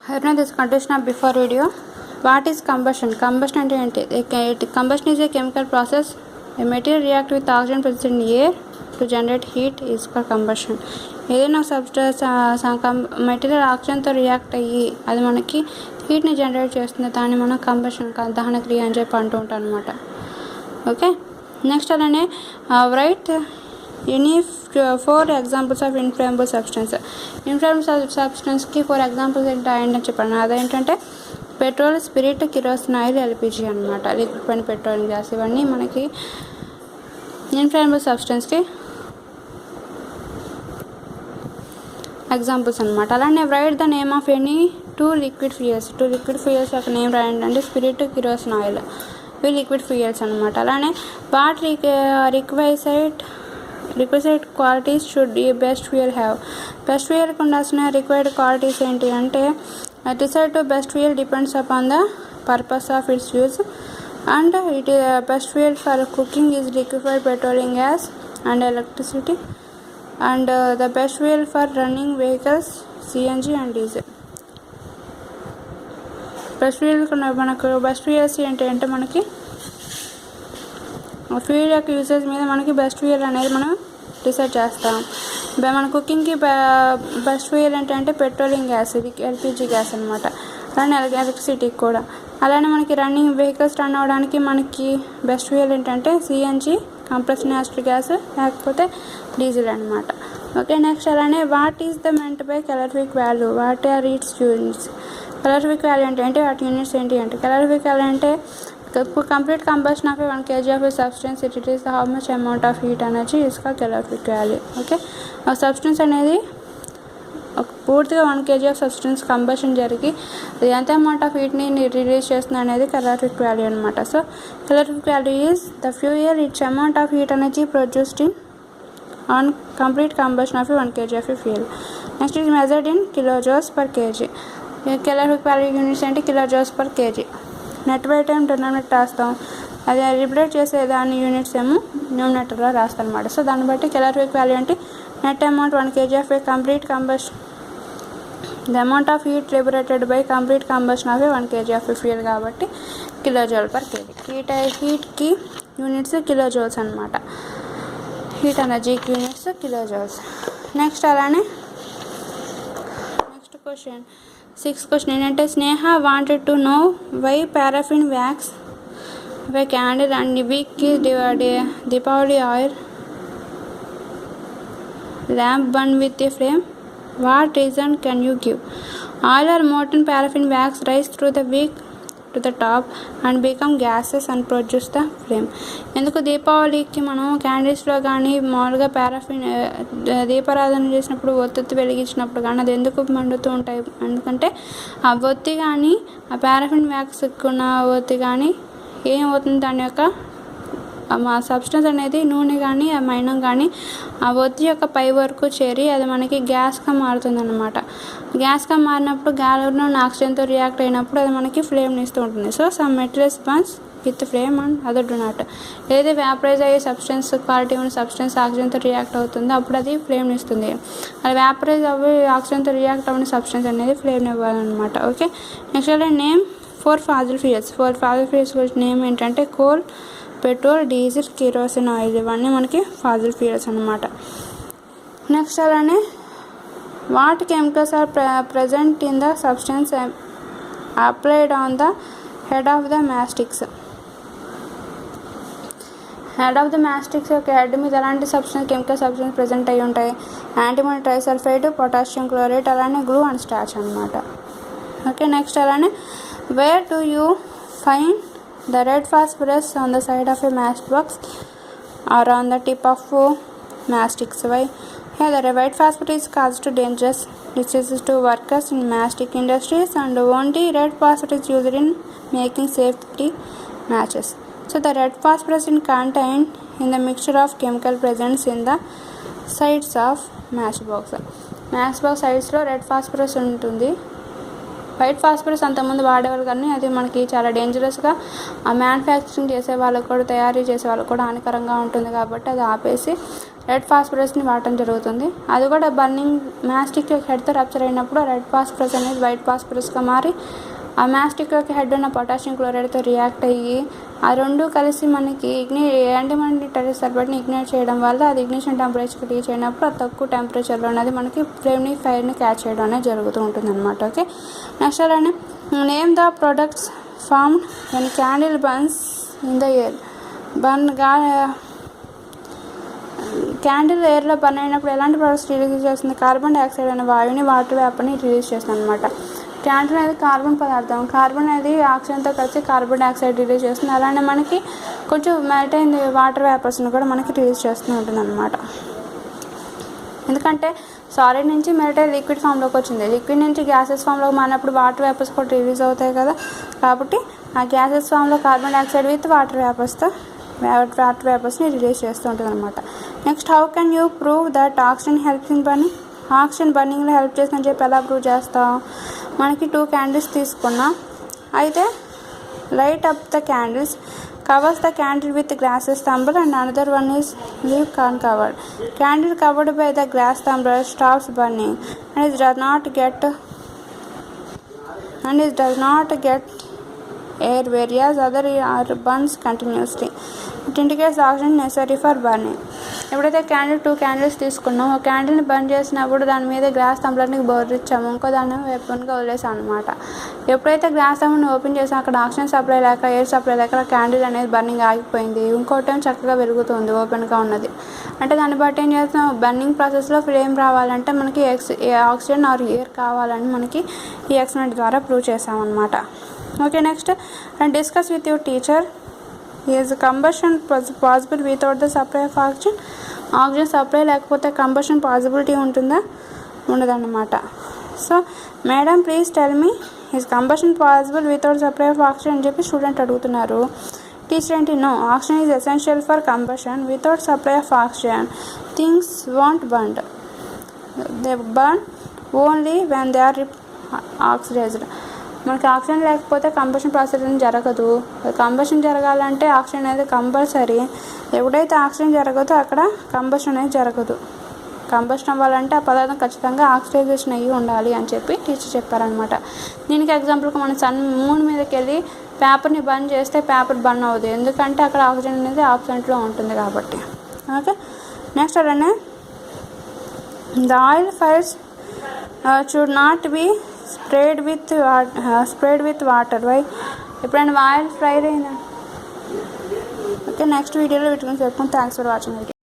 Here now this continuation of before video. What is combustion? Combustion అంటే ఏంటి? Combustion is a chemical process. A material react with oxygen present in air to generate heat is called combustion. ఏదైనా substance material ఆక్సిజన్తో react అయ్యి అది మనకి హీట్ని generate చేస్తుంది, దాన్ని మనం combustion దహన క్రియ అని చెప్పి అంటూ ఉంటాం అనమాట. ఓకే, నెక్స్ట్ అలానే right any 4 examples of inflammable substance. Inflammable సబ్స్టెన్స్కి 4 ఎగ్జాంపుల్స్ ఏంటని చెప్పాను. అదేంటంటే petrol, spirit, kerosene oil, LPG అనమాట. లిక్విడ్ పెట్రోలియం గ్యాస్, ఇవన్నీ మనకి ఇన్ఫ్లేమబుల్ సబ్స్టెన్స్కి ఎగ్జాంపుల్స్ అనమాట. అలానే right the name of any 2 liquid fuels. 2 liquid fuels యొక్క నేమ్ రాయండి అంటే స్పిరిట్, కిరోసిన్ ఆయిల్, ఇవి లిక్విడ్ ఫ్యూయల్స్ అనమాట. అలానే వాట్ రిక్వైర్డ్ క్వాలిటీస్ షుడ్ ఈ బెస్ట్ ఫ్యూయల్ హ్యావ్. బెస్ట్ ఫ్యూయల్కి ఉండాల్సిన రిక్వైర్డ్ క్వాలిటీస్ ఏంటి అంటే decide to best fuel depends upon the purpose of it's use and it best fuel for cooking is liquefied petroleum gas and electricity and the best fuel for running vehicles CNG and diesel. Best fuel మనకు best fuels ఏంటి అంటే మనకి fuel యొక్క usage మీద మనకి best fuel అనేది మనం decide చేస్తాం. మన కుకింగ్కి బెస్ట్ ఫ్యూయల్ ఏంటంటే పెట్రోలియం గ్యాస్, ఇది ఎల్పిజి గ్యాస్ అనమాట. అలానే ఎలక్ట్రిసిటీకి కూడా. అలానే మనకి రన్నింగ్ వెహికల్స్ రన్ అవ్వడానికి మనకి బెస్ట్ ఫ్యూయల్ ఏంటంటే సిఎన్జి, కంప్రెస్డ్ న్యాచురల్ గ్యాస్, లేకపోతే డీజిల్ అనమాట. ఓకే, నెక్స్ట్ అలానే what is the meant by calorific value, what are its units. Calorific value అంటే వాటి యూనిట్స్ ఏంటి అంటే కెలరిఫిక్ వాల్యూ అంటే complete combustion of 1 kg of a substance, it is how much amount of heat energy is called calorific value. Okay, ఆ substance అనేది పూర్తిగా 1 kg of substance combustion జరిగి అది ఎంత అమౌంట్ ఆఫ్ హీట్ని రిలీజ్ చేస్తుంది అనేది calorific value అనమాట. So calorific value is the fuel it's amount of heat energy produced in on complete combustion of 1 kg of fuel. Next is measured in kilojoules per kg. calorific value units అంటే kilojoules per kg. Net by time denominator రాస్తాం, అది రిప్లేట్ చేసే దాని units ఏమో న్యూమినేటర్లో రాస్తాం అనమాట. So దాన్ని బట్టి కెలరిఫిక్ వాల్యూ అంటే net amount 1 kg of a complete combustion, the amount of heat liberated by complete combustion of a 1 kg of fuel కాబట్టి కిలోజౌల్ పర్ కేజీ. హీట్కి యూనిట్స్ కిలోజౌల్స్ అనమాట, హీట్ ఎనర్జీకి యూనిట్స్ కిలోజౌల్స్. నెక్స్ట్ అలానే next question 6th question ఏంటంటే Sneha wanted to know why paraffin wax why candle and wick Deepavali oil lamp burn with a flame. What reason can you give? Oil or molten paraffin wax rise through the wick to the top and become gases and produce the flame. ఎందుకు దీపావళికి మనం క్యాండిల్స్లో కానీ మామూలుగా paraffin దీపారాధన చేసినప్పుడు ఒత్తి వెలిగించినప్పుడు కానీ అది ఎందుకు మండుతూ ఉంటాయి? ఎందుకంటే ఆ ఒత్తి కానీ ఆ పారాఫిన్ వ్యాక్స్ ఉన్న ఒత్తి కానీ ఏమవుతుంది, దాని యొక్క మా సబ్స్టెన్స్ అనేది నూనె కానీ ఆ మైనం కానీ ఆ ఒత్తి యొక్క పై వరకు చేరి అది మనకి గ్యాస్గా మారుతుంది అనమాట. గ్యాస్గా మారినప్పుడు గాలిలో ఆక్సిజన్తో రియాక్ట్ అయినప్పుడు అది మనకి ఫ్లేమ్ని ఇస్తూ ఉంటుంది. So some materials burns with flame and other do not. ఏదైతే వ్యాపరైజ్ అయ్యే సబ్స్టెన్స్ క్వాలిటీ ఉన్న సబ్స్టెన్స్ ఆక్సిజన్తో రియాక్ట్ అవుతుందో అప్పుడు అది ఫ్లేమ్ని ఇస్తుంది. అది వ్యాపరైజ్ అవ్వి ఆక్సిజన్తో రియాక్ట్ అవ్వని సబ్స్టెన్స్ అనేది ఫ్లేమ్ని ఇవ్వాలన్నమాట. ఓకే, నెక్స్ట్ అలా name 4 fossil fuels. 4 fossil fuels గురించి నేమ్ ఏంటంటే coal, petrol, diesel, kerosene oil, ఇవన్నీ మనకి ఫాజిల్ ఫ్యూయల్స్ అనమాట. నెక్స్ట్ అలానే what chemicals are present in the substance applied on the head of the matchsticks. Head of the matchsticks యొక్క head మీద ఎలాంటి substance chemical substance present అయ్యి ఉంటాయి? Antimony trisulphide, potassium chloride, అలానే గ్లూ అండ్ స్టార్చ్ అనమాట. Okay, next అలానే wear do you find the red phosphorus on the side of a matchbox or on the tip of matchsticks. Why? Here the white phosphorus caused dangerous diseases to workers in matchstick industries and only red phosphorus used in making safety matches. So the red phosphorus is contained in the mixture of chemical present in the sides of matchbox. Matchbox sides లో red phosphorus ఉంటుంది. White phosphorus అంతకుముందు వాడేవాళ్ళు కానీ అది మనకి చాలా డేంజరస్గా ఆ manufacturing చేసే వాళ్ళకు కూడా తయారీ చేసే వాళ్ళకు కూడా హానికరంగా ఉంటుంది కాబట్టి అది ఆపేసి రెడ్ ఫాస్ఫరస్ని వాడటం జరుగుతుంది. అది కూడా బర్నింగ్ మ్యాస్టిక్ యొక్క హెడ్తో రప్చర్ అయినప్పుడు రెడ్ ఫాస్ఫరస్ అనేది వైట్ ఫాస్ఫరస్గా మారి ఆ మ్యాస్టిక్ యొక్క హెడ్ ఉన్న పొటాషియం క్లోరైడ్తో రియాక్ట్ అయ్యి ఆ రెండు కలిసి మనకి యాంటీమనీ సల్ఫేట్ని ఇగ్నైట్ చేయడం వల్ల అది ఇగ్నిషన్ టెంపరేచర్కి రీచ్ అయినప్పుడు అది తక్కువ టెంపరేచర్లో అనేది మనకి ఫ్లేమ్ని ఫైర్ని క్యాచ్ చేయడం అనేది జరుగుతూ ఉంటుంది అనమాట. ఓకే, నెక్స్ట్ అలానే name the products formed when candle burns in the air. Candle ఎయిర్లో బర్న్ అయినప్పుడు ఎలాంటి ప్రొడక్ట్స్ రిలీజ్ చేస్తుంది? కార్బన్ డైఆక్సైడ్ అనే వాయువుని వాటర్ వేపర్ని రిలీజ్ చేస్తుంది అనమాట. క్యాండిల్ అనేది కార్బన్ పదార్థం, కార్బన్ అనేది ఆక్సిజన్తో కలిసి కార్బన్ డైఆక్సైడ్ రిలీజ్ చేస్తుంది. అలానే మనకి కొంచెం మెల్ట్ అయిన వాటర్ వేపర్స్ని కూడా మనకి రిలీజ్ చేస్తూ ఉంటుంది అనమాట. ఎందుకంటే సాలిడ్ నుంచి మెల్ట్ అయ్యి లిక్విడ్ ఫామ్లోకి వచ్చింది, లిక్విడ్ నుంచి గ్యాసెస్ ఫామ్లోకి మారినప్పుడు వాటర్ వేపర్స్ కూడా రిలీజ్ అవుతాయి కదా. కాబట్టి ఆ గ్యాసెస్ ఫామ్లో కార్బన్ డైఆక్సైడ్ విత్ వాటర్ వేపర్స్ని రిలీజ్ చేస్తూ ఉంటుంది అనమాట. Next, how can you prove that oxygen helps in burning? Oxygen బర్నింగ్లో హెల్ప్ చేస్తుందని చెప్పి ఎలా ప్రూవ్ చేస్తాం? మనకి 2 క్యాండిల్స్ తీసుకున్నాం. అయితే light up the candles, covers the candle with glass tumbler and another one is leave uncovered. Candle covered by the glass tumbler stops burning and it does not get air, whereas other burns continuously. It indicates the oxygen necessary for burning. ఎప్పుడైతే candle 2 candles తీసుకున్నాం, ఒక క్యాండిల్ని burn చేసినప్పుడు దాని మీద glass టంబ్లర్ని బోర్రిచ్చాము, ఇంకో దాన్ని ఓపెన్గా వదిలేసాం అనమాట. ఎప్పుడైతే గ్లాస్ టంబ్లర్ని ఓపెన్ చేసాం అక్కడ ఆక్సిజన్ సప్లై లేక ఎయిర్ సప్లై లేక క్యాండిల్ అనేది బర్నింగ్ ఆగిపోయింది. ఇంకో టైం చక్కగా వెలుగుతుంది ఓపెన్గా ఉన్నది. అంటే దాన్ని బట్టి ఏం చేస్తాం, బర్నింగ్ ప్రాసెస్లో ఫ్లేమ్ రావాలంటే మనకి ఆక్సిజన్ ఆర్ ఎయిర్ కావాలని మనకి ఈ ఎక్స్పెరిమెంట్ ద్వారా ప్రూవ్ చేసామన్నమాట. Okay, next discuss with your teacher. Is combustion possible without the supply of oxygen? Oxygen supply లేకపోతే కంబషన్ పాసిబిలిటీ ఉంటుందా? ఉండదన్నమాట. So madam please tell me, is combustion possible without supply of oxygen అని చెప్పి student అడుగుతున్నారు. Teacher ఏంటి, no, oxygen is essential for combustion. Without supply of oxygen things won't burn, they burn only when they are oxidised. మనకి oxygen లేకపోతే combustion process జరగదు. Combustion జరగాలంటే oxygen అనేది compulsory. ఎప్పుడైతే ఆక్సిజన్ జరగదో అక్కడ కంబషన్ అనేది జరగదు. కంబషన్ అవ్వాలంటే ఆ పదార్థం ఖచ్చితంగా ఆక్సిడైజేషన్ అయ్యి ఉండాలి అని చెప్పి టీచర్ చెప్పారనమాట. దీనికి ఎగ్జాంపుల్గా మనం మూన్ మీదకి వెళ్ళి పేపర్ని బర్న్ చేస్తే పేపర్ బర్న్ అవ్వదు, ఎందుకంటే అక్కడ ఆక్సిజన్ అనేది ఆబ్సెంట్లో ఉంటుంది కాబట్టి. ఓకే, నెక్స్ట్ అలానే the oil fires should not be spread with water. Why? ఎప్పుడైనా ఆయిల్ ఫ్రై అయినా. ఓకే, నెక్స్ట్ వీడియోలో వీటి గురించి చెప్పుకుంటాం. Thanks for watching video.